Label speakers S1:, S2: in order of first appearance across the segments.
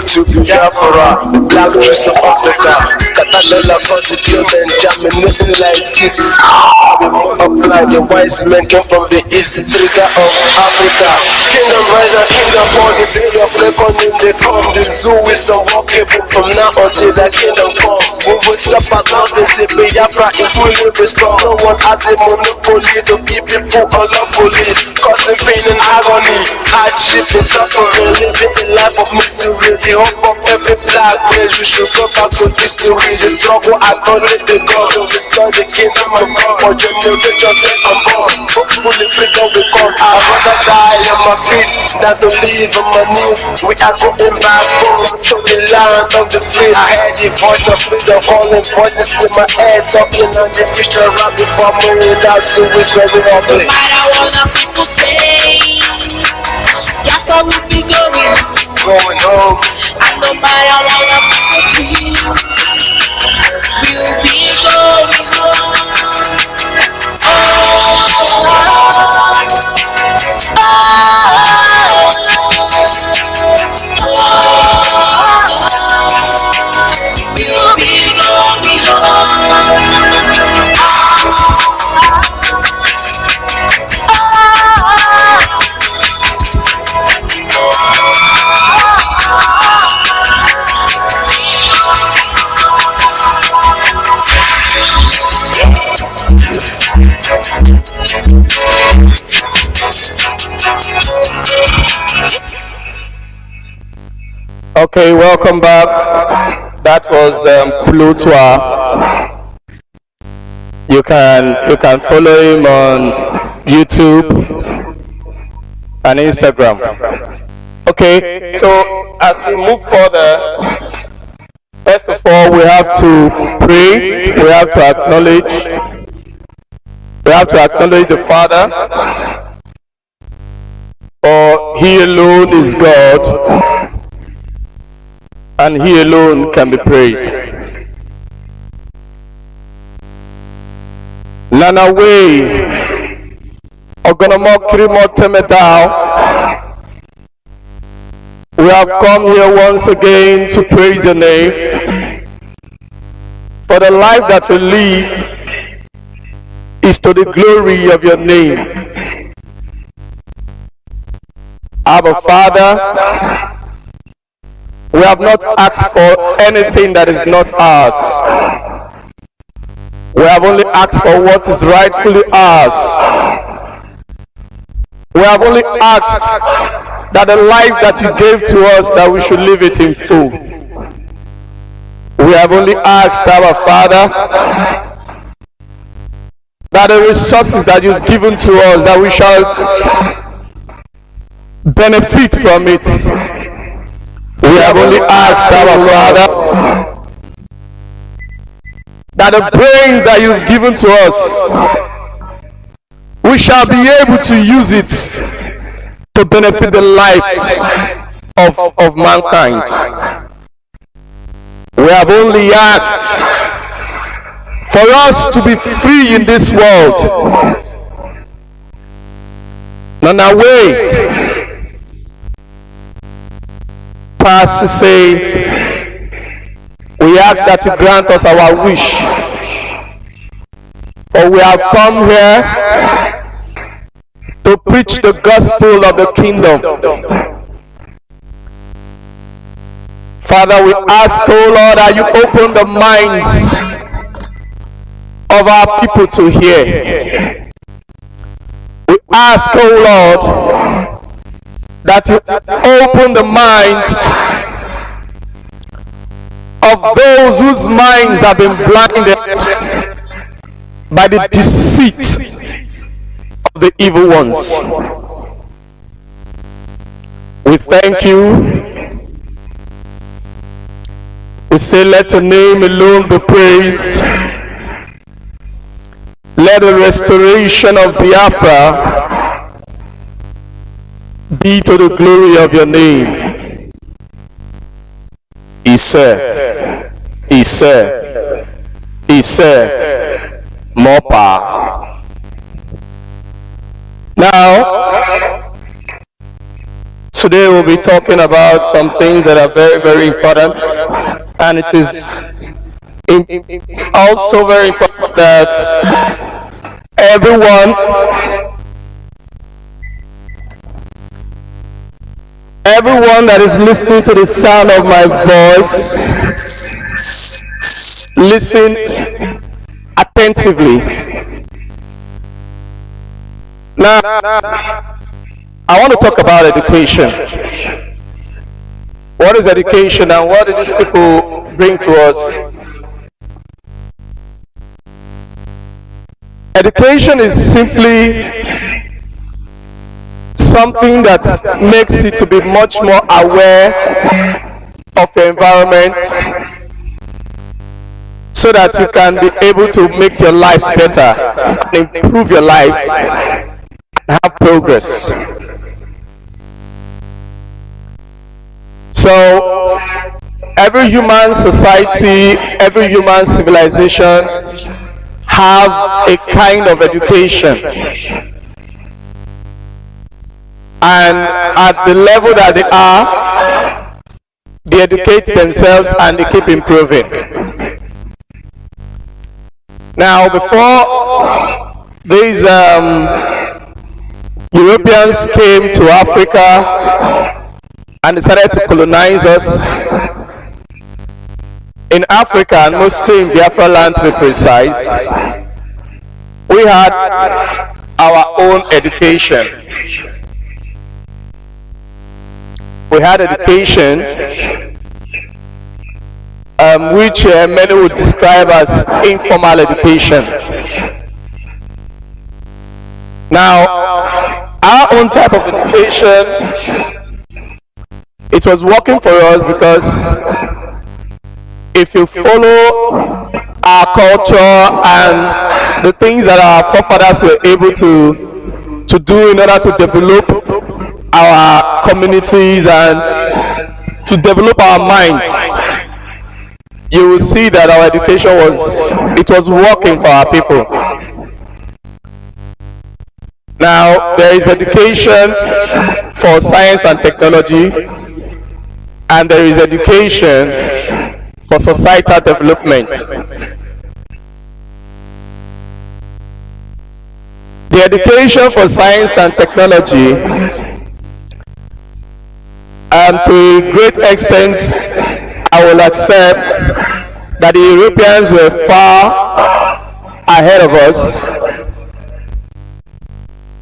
S1: to Biafra, the black juice of Africa. Scattered all across the globe and germinating like seeds. We multiply, the wise men came from the east, trigger of Africa. Kingdom rise and kingdom fall, the day of reckoning they come. The zoo is unwalkable from now until the kingdom come. We will stop at thousands until Biafra is fully restored. No one has a monopoly to keep people unlawfully, causing pain and agony, hardship and suffering, living a life of misery. The hope of every black race, we should go back to history. The struggle acknowledge the God to restore the kingdom of God. For generations set on board, hopefully freedom will come. I'd rather die on my feet than to live on my knees. We are going back home to the land of the free. I heard the voice of freedom calling, voices in my head talking on the future right before me. That's who is very ugly.
S2: No matter what the people say, Biafra will be going
S1: home.
S2: And no matter what the people do, we'll be going home. We'll be going home.
S3: Okay, welcome back. That was Plutoa. You can follow him on YouTube and Instagram. Okay, so as we move further, first of all, we have to pray. We have to acknowledge. We have to acknowledge the Father, for He alone is God, and He alone can be praised. Nanawe, Ogonomo Kirimo Temedao. We have come here once again to praise Your name, for the life that we live is to the glory of Your name. Abba Father, we have not asked for anything that is not ours. We have only asked for what is rightfully ours. We have only asked that the life that You gave to us, that we should live it in full. We have only asked, our Father, that the resources that You've given to us, that we shall benefit from it. We have only asked, our Father, that the brains that You've given to us, we shall be able to use it to benefit the life of mankind. We have only asked for us to be free in this world. Nanawe, Pastor say, we ask that You grant us our wish, for we have come here to preach the gospel of the kingdom. Father, we ask, oh Lord, that You open the minds of our people to hear. We ask, oh Lord, that You open the minds of those whose minds have been blinded by the deceit of the evil ones. We thank You. We say, let Your name alone be praised. Let the restoration of Biafra be to the glory of Your name. He said, more power. Now, to Today we'll be talking about some things that are very, very important, and it is also very important that everyone that is listening to the sound of my voice, listen attentively. Now, I want to talk about education. What is education and what do these people bring to us? Education is simply something that makes you to be much more aware of your environment so that you can be able to make your life better and improve your life and have progress. So every human society, every human civilization have a kind of education, and at the level that they are, they educate themselves and they keep improving. Now, before these Europeans came to Africa and decided to colonize us, in Africa, and mostly in Biafra land to be precise, we had our own education. We had education which many would describe as informal education. Now, our own type of education, it was working for us because if you follow our culture and the things that our forefathers were able to do in order to develop our communities and to develop our minds, you will see that our education was working for our people. Now, there is education for science and technology, and there is education for societal development. The education for science and technology, to a great extent, I will accept that the Europeans were far ahead of us,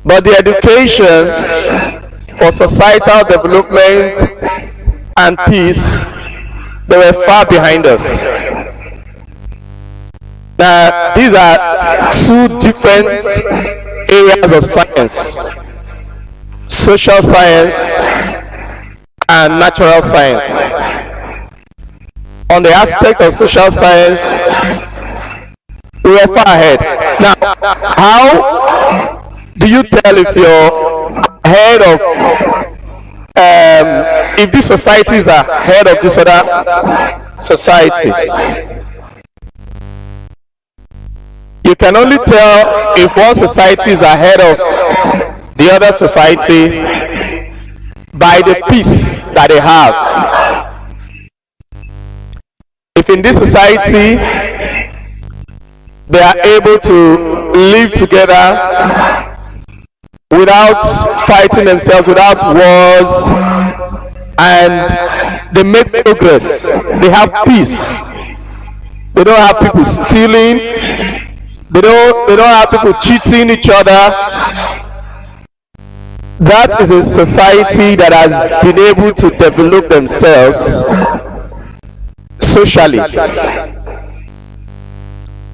S3: but the education for societal development and peace, they were far behind us. Now, these are two different areas of science: social science and natural science. On the aspect of social science, we were far ahead. Now, how do you tell if you're ahead of if these societies are ahead of this other society? You can only tell if one society is ahead of the other society by the peace that they have. If in this society they are able to live together without fighting themselves, without wars, and they make progress, they have peace, they don't have people stealing, they don't have people cheating each other, that is a society that has been able to develop themselves socially.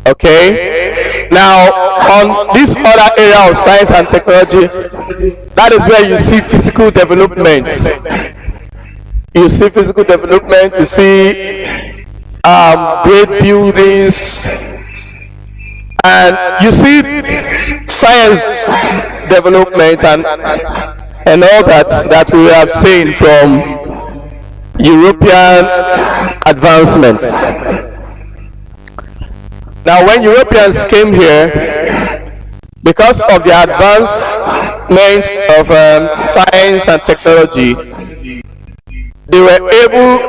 S3: Okay? Now, on this other area of science and technology, that is where you see physical development. You see physical development, you see great buildings, and you see science development and all that we have seen from European advancement. Now, when Europeans came here, because of the advancement of science and technology, they were able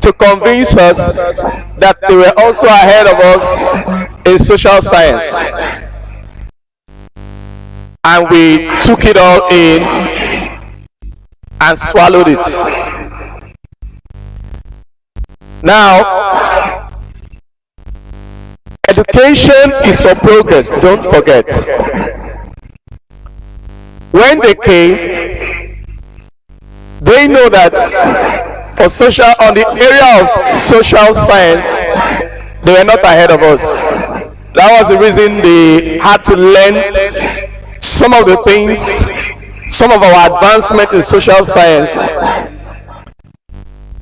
S3: to convince us that they were also ahead of us in social science. And we took it all in and swallowed it. Now, education is for progress, don't forget. When they came, they know that for social, on the area of social science, they were not ahead of us. That was the reason they had to learn some of the things, some of our advancement in social science,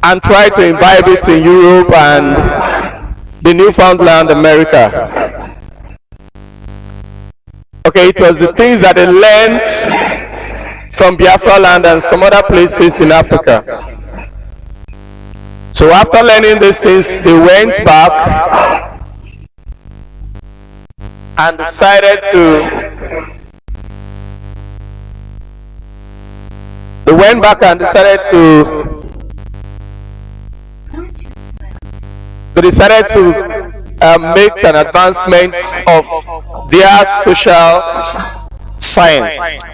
S3: and try to imbibe it in Europe and the Newfoundland America. Okay, it was the things that they learned from Biafra land and some other places in Africa. So after learning these things, they went back and decided to make an advancement of their social science.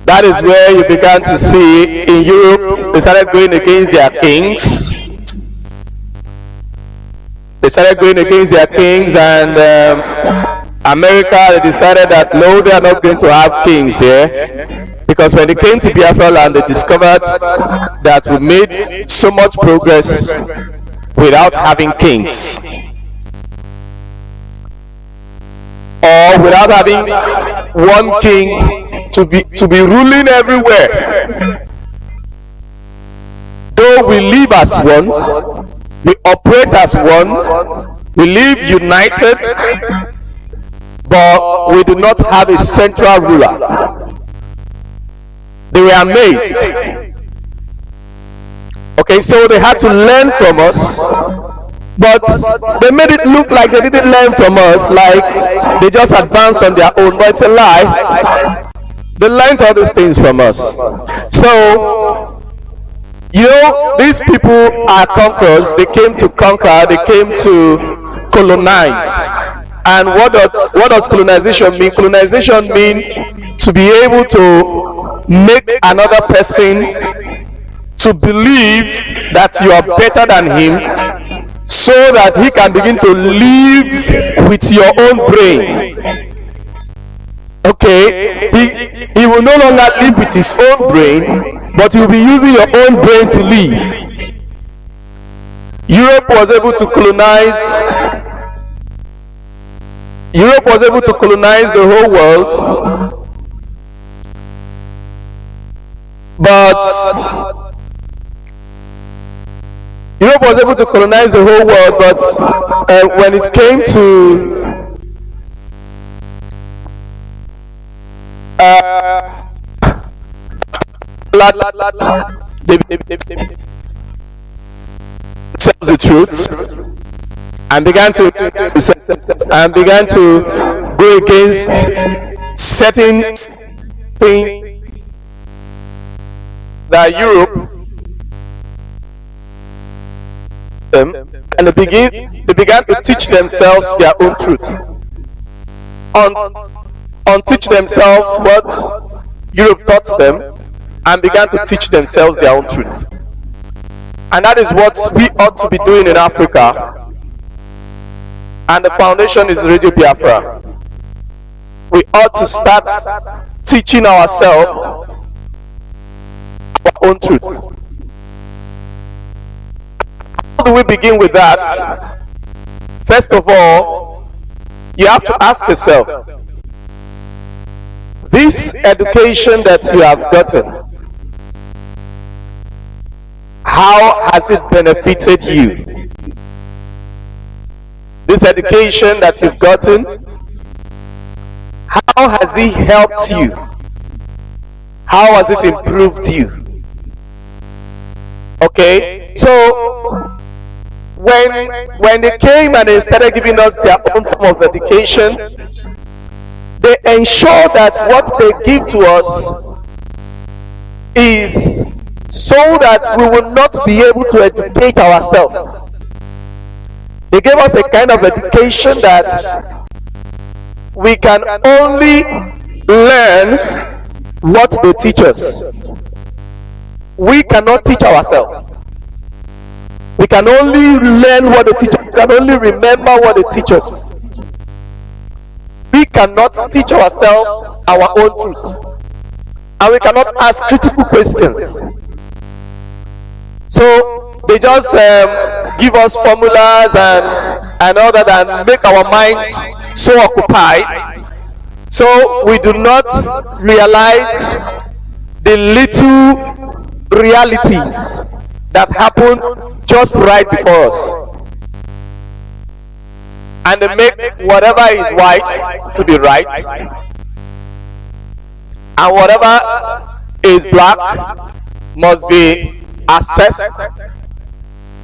S3: That is where you began to see in Europe, they started going against their kings. They started going against their kings, and America, they decided that no, they are not going to have kings here. Because when they came to Biafra land, they discovered that we made so much progress without having kings, or without having one king to be ruling everywhere. Though we live as one, we operate as one, we live united, but we do not have a central ruler. They were amazed. Okay, so they had to learn from us, but they made it look like they didn't learn from us, like they just advanced on their own, but it's a lie. They learned all these things from us. So, you know, these people are conquerors. They came to conquer, they came to colonize. And what does colonization mean? Colonization means to be able to make another person to believe that you are better than him, so that he can begin to live with your own brain. Okay, he will no longer live with his own brain, but he will be using your own brain to live. Europe was able to colonize the whole world, but Europe was able to colonize the whole world, but when it came to the truth and began to go against certain things that Europe and they began to teach themselves their own truth, teach themselves what Europe taught them, and began to teach themselves their own truth. And that is what we ought to be doing in Africa. And the foundation is Radio Biafra. We ought to start teaching ourselves our own truth. How do we begin with that? First of all, you have to ask yourself, this education that you have gotten, how has it benefited you? This education that you've gotten, how has it helped you? How has it improved you? Okay, so when they came and they started giving us their own form of education, they ensure that what they give to us is so that we will not be able to educate ourselves. They gave us a kind of education that we can only learn what they teach us. We cannot teach ourselves. We can only learn what they teach us. We can only remember what they teach us. We cannot teach ourselves our own truth. And we cannot ask critical questions. So they just give us formulas and all that and make our minds so occupied. So we do not realize the little realities that happen just right before us. And they make whatever is white to be right, and whatever is black must be assessed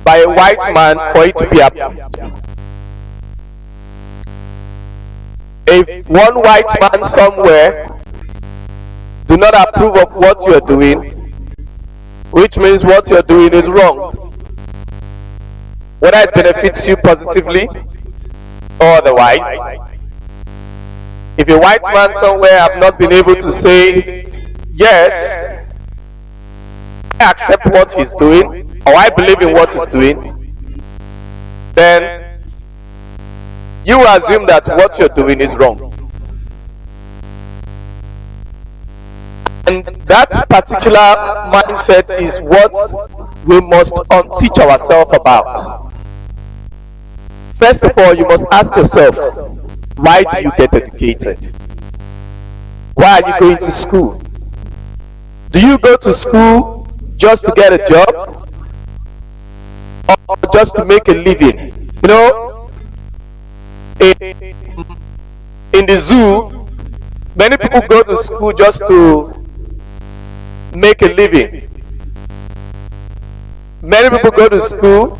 S3: by a white man for it to be approved. If one white man somewhere do not approve of what you are doing, which means what you are doing is wrong, whether it benefits you positively or otherwise. If a white man somewhere have not been able to say, yes, I accept what he's doing, or I believe in what he's doing, then you assume that what you're doing is wrong. And that particular mindset is what we must unteach ourselves about. First of all, you must ask yourself, why do you get educated? Why are you going to school? Do you go to school just to get a job? Or just to make a living? You know, in the zoo, many people go to school just to make a living. Many people go to school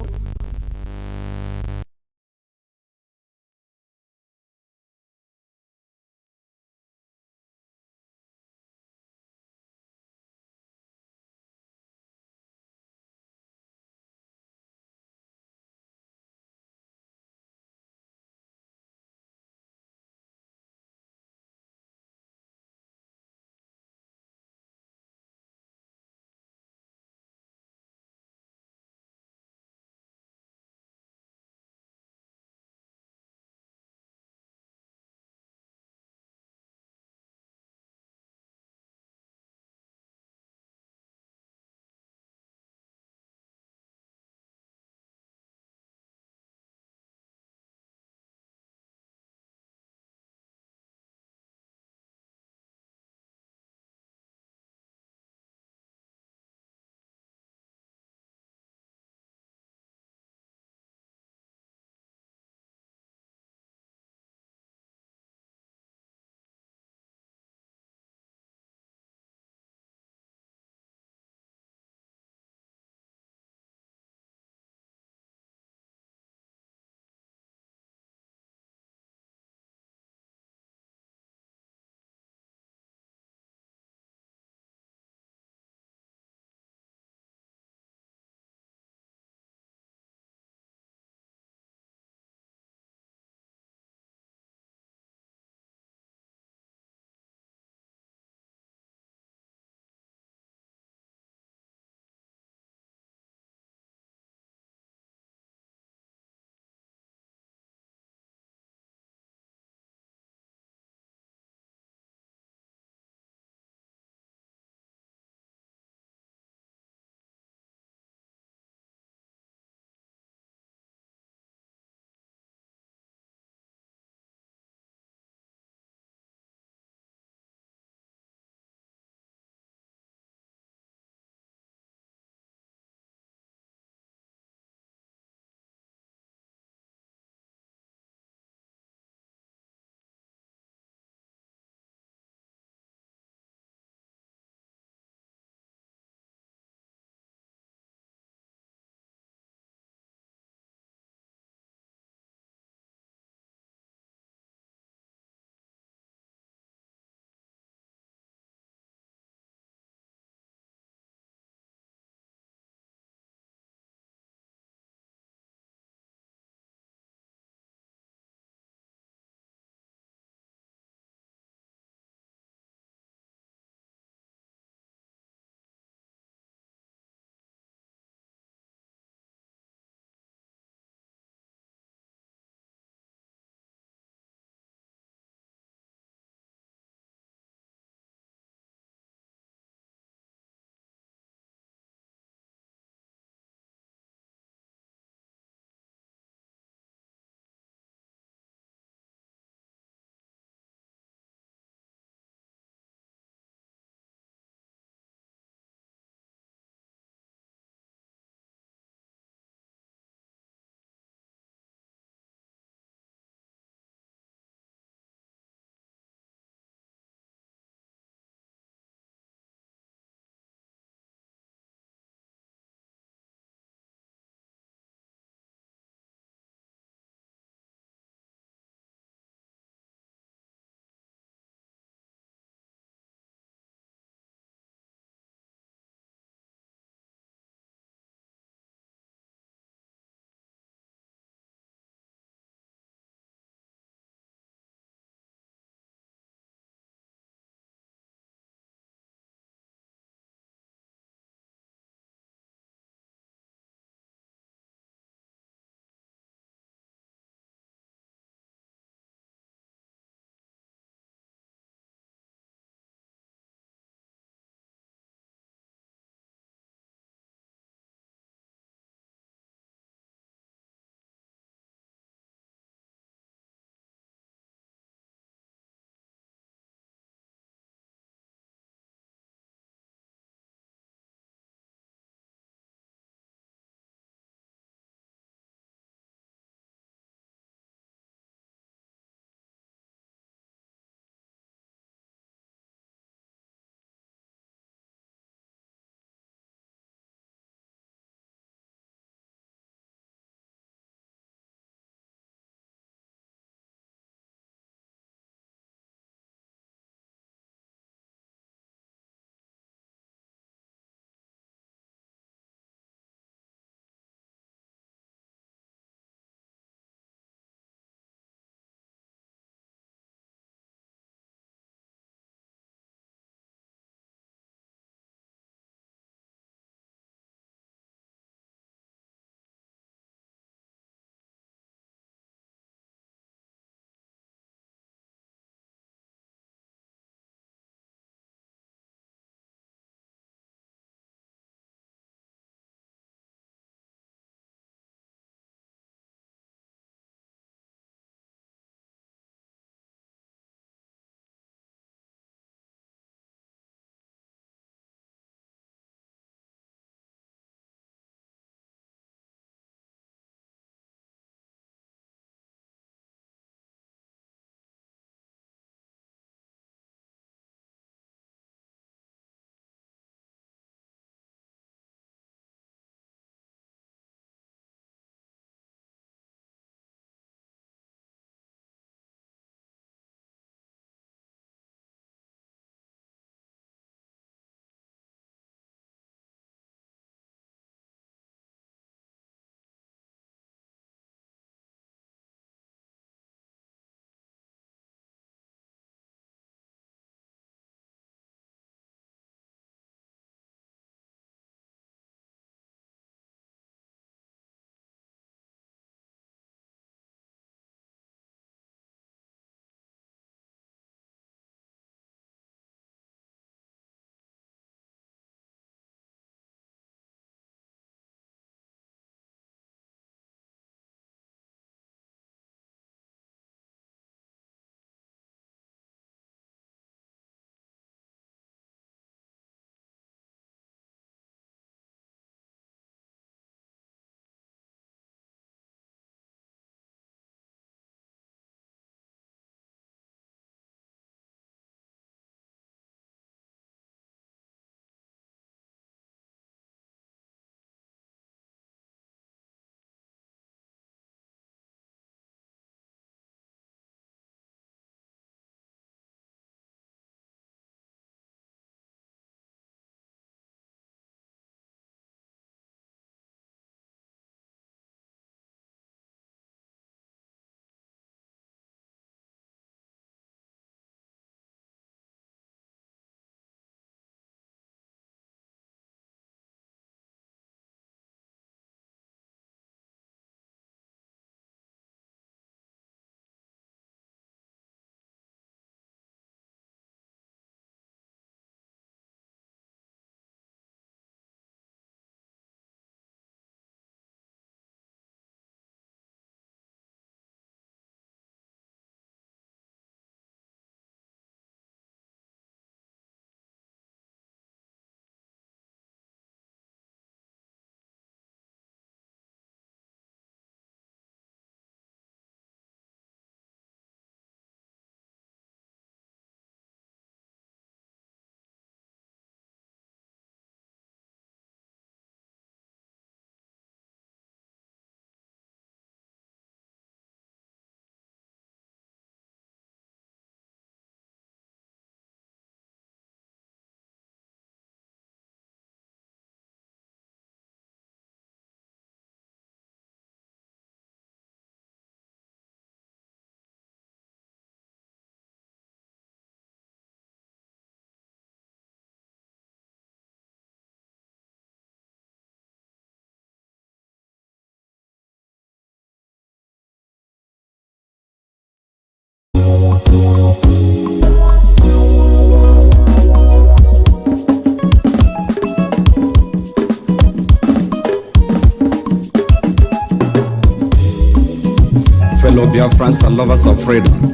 S4: Hello, Biafrans and lovers of freedom.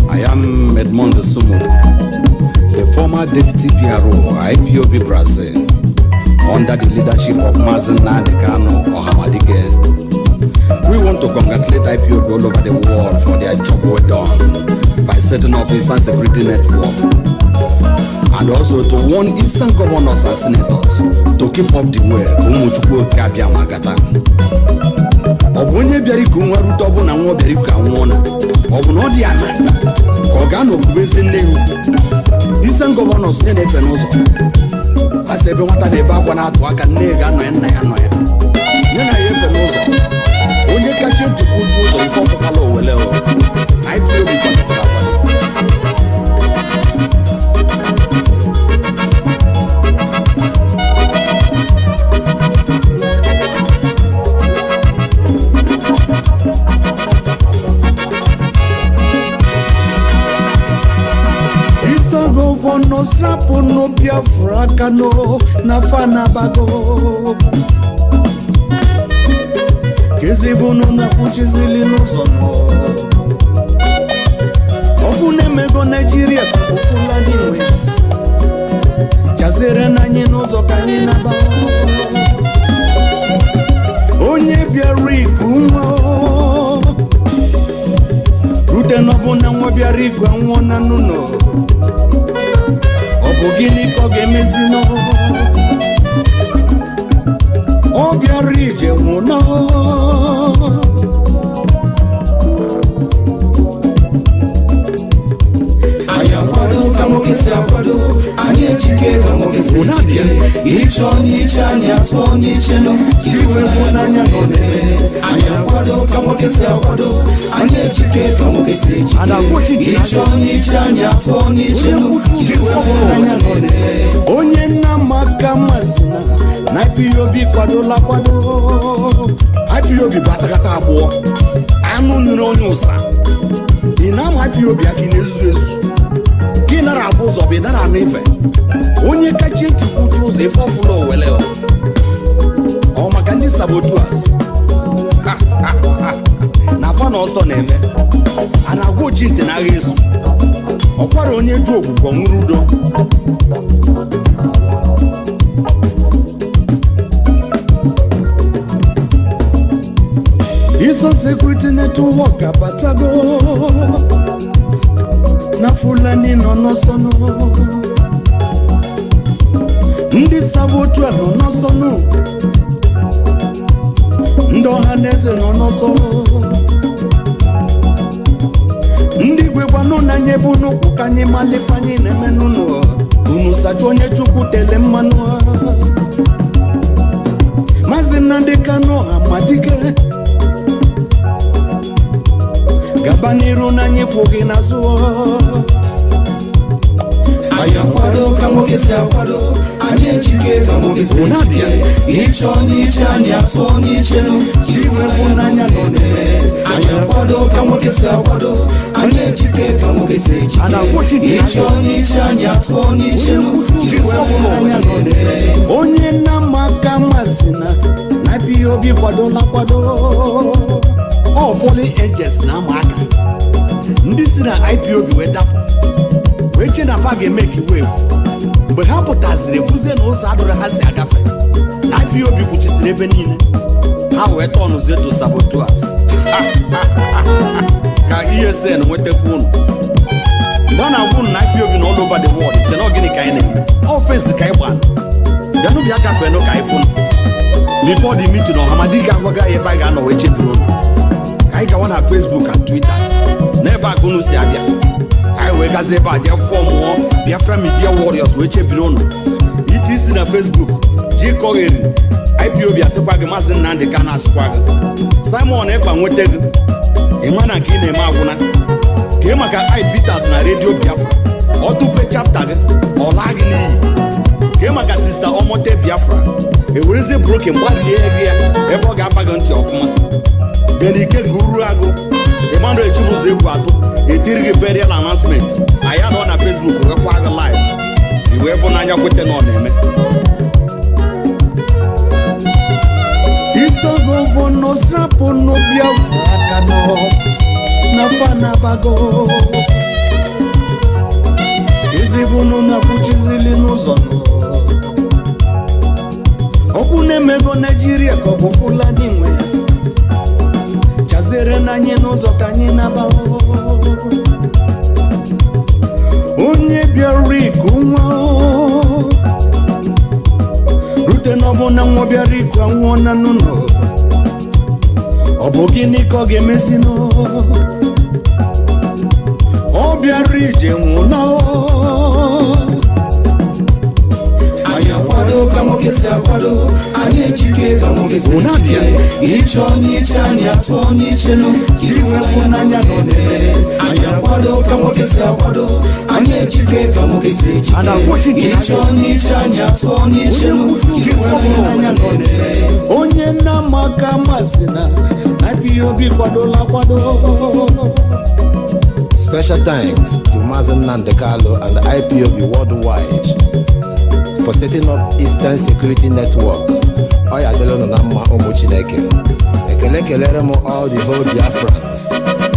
S4: I am Edmond Sumo, the former deputy PRO, Ipob Brazil, under the leadership of Mazen Nandekano or Hamadike. We want to congratulate Ipob all over the world for their job well done by setting up Eastern Security Network, and also to warn Eastern governors and senators to keep up the way Umuchukwu Kabia Magata. Obonye biari kunwa rutobo na nwo biari ka nwona obuno di ana ko ga no kubeze nehu Eastern governors ne nefe nozo asebe nwata de ba kwa na atu aka nne ga no nna ya no ya nye na yefe nozo onye kache ntukutu ụzọ ifo kokala owele o ai pio bi kwa kwa no strapo no Biafra kano na fana bago kezivuno na kuchizili n'ụzọ ọbụ na-emego Nigeria kufula niwe jazere na anyị n'ụzọ ka anyị naba onye bịara iku nwa rute n'ọbụ na nwa bịara iku anwụọ na n'ụlọ Ogini koge mezino Obiarije muna Ayakwado kamokese akwado Anye chike kamokese chike Icho nicha nyatwo nicheno Kiwe muna nyangone Ayakwado kamokese akwado Anye chike kamokese chike Icho nicha nyatwo nicheno Kiwe muna nyangone Onye na makamazina Na Ipob kwado la kwado Ipob batakata abuo Anu niro nyusa Inama Ipob akinezu ezu Kinara abuzo bidara neve Onye kachi ntukutu uzo ifofulo weleo O makandi sabotuas Na fana oso neme Anagwo jinte na yesu Okwara onye ju ogbugbo nwurudo Eastern Security Network abatago na Fulani no sono Ndi sabotu no sono Ndo haneze no sono Ndi gwegwano na nyebunu kukanye malifanyi nemenuno Unu sajonye chuku tele mmanua Mazina dekano amadike Gabaniru na nyekugi na zuo Ayakwado kamokese akwado Anye chike kamokese chike Icho nicha nyatwo nichenu Kiwe muna nyangone Ayakwado kamokese akwado Anye chike kamokese chike Icho nicha nyatwo nichenu Kiwe muna nyangone Onye na makamazina Na Ipob kwado la kwado All falling angels na maka Ndi si na Ipob wedapu Weche na fage make wave Mgbe ha pụtaziri vuze na ụzọ adụrụ ha si agafe Na Ipob kwuchisiri ebe niile Ha wee tọnụ zeto sabotuas Ka ESN nwetekwu unu Mgbe ọ na-agwụ na Ipob na all over the world Che na ogini ka anyị na-eme Offense ka anyị gbana Denu bịa gafe no ka anyị funu Before the meeting Hamadika agwaga ya ebe anyị ga-anọ wee chebiri unu I go on Facebook and Twitter. Never gonna see Abia. I will get a bad form more. Biafra Media Warriors, which are below. It is in a Facebook. J. Cohen, Ipob Swag, Mazen Nandekana Swag. Simon Epan would take a man and Kine Maguna. Kemaka I Peters na Radio Biafra. Or to pay chapter or Lagini. Kemaka sister Omote Biafra. A reason broken body area. Ever got back on to Hoffman. Then he get Guru Ago. Emmanuel Chibuze Guato. A Tirgi burial announcement. I had on a Facebook. Require live. You were for Nanya with the name. It's the governor strapo no Biafra. fana bago izivunu na kuchizili n'ụzọ okwu na-emego Nigeria ka ọ bụ Fulani nwe ya chazere na anyị n'ụzọ ka anyị naba onye bịara iku nwa rute n'ọbụ na nwa bịara iku anwụọ na n'ụlọ ọ bụ gịnị ka ọ ga-emezi ọ bịara ije nwụọ anyị akwado ka nwoke si akwado anyị ejike ka nwoke si ejike ịchọ n'iche anyị atụọ n'ichelu iwefu n'anya n'ome anyị akwado ka nwoke si akwado anyị ejike ka nwoke si ejike ịchọ n'iche anyị atụọ n'ichelu iwefu n'anya n'ome onye nna maka masị na Ipob kwadola kwado.
S5: Special thanks to Mazen Nandekalo and the Ipob worldwide for setting up Eastern Security Network. Oya Delano Nama Omuchineke. Ekele kelere mo all the whole Biafrans.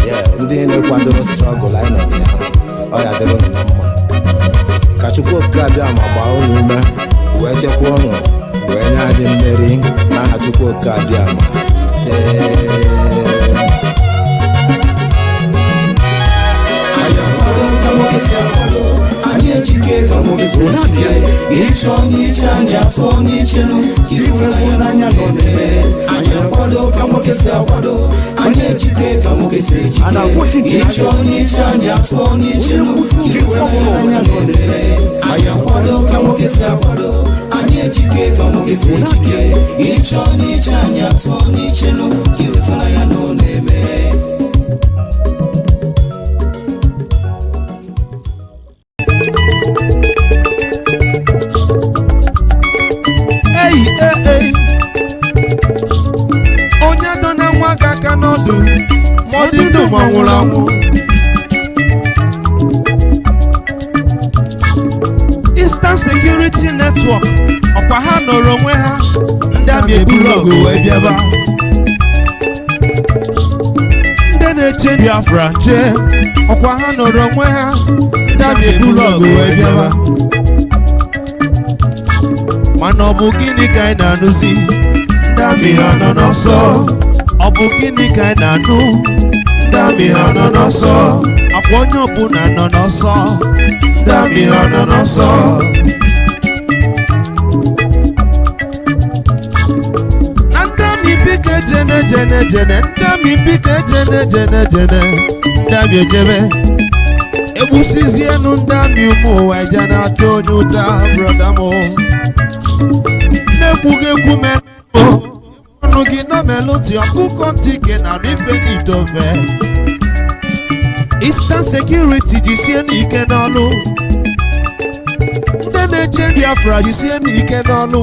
S5: Yeah, ndị na-ekwado struggle I know ya. Oya Delano Nama. Kachukwu Okabia ma gbaa unu ume, wee chekwa unu, wee nye anyị mmeri n'aha Chukwu Okabia ma.
S4: Anyị ejike ka nwoke si ejike ịchọ n'iche anyị atụọ n'ichelu iwefu n'anya n'ome anyị akwado ka nwoke si akwado anyị ejike ka nwoke si ejike ịchọ n'iche anyị atụọ n'ichelu iwefu n'anya n'ome anyị akwado ka nwoke si akwado anyị ejike ka nwoke si ejike ịchọ n'iche anyị atụọ n'ichelu iwefu n'anya n'ome
S6: onye dọ na nwa ga aka n'ọdụ ma ọ dị ndụ ma nwụrụ anwụ Eastern Security Network ọkwa ha nọrọ onwe ha ndị abịa eburu ọgụ wee bịaba ndị na-eche Biafra nche ọkwa ha nọrọ onwe ha ndị abịa eburu ọgụ wee bịaba mana ọ bụ gịnị ka anyị na-anụzi ndị amị ha nọ n'ọsọ ọ bụ gịnị ka anyị na-anụ ndị amị ha nọ n'ọsọ akwa onye ọbụla nọ n'ọsọ ndị amị ha nọ n'ọsọ na ndị amị biko ejene jene jene ndị amị biko ejene jene jene ndị amị ejebe egbusizienu ndị amị ụmụ ụwa eje na-atụ onye ụta brọda m na-ekwughị ekwu mere ọnụ gị nọ melụti ọkụkọ ntị ike na ife n'idofe Eastern Security jisie n'ike n'ọlụ ndị na-eche Biafra jisie n'ike n'ọlụ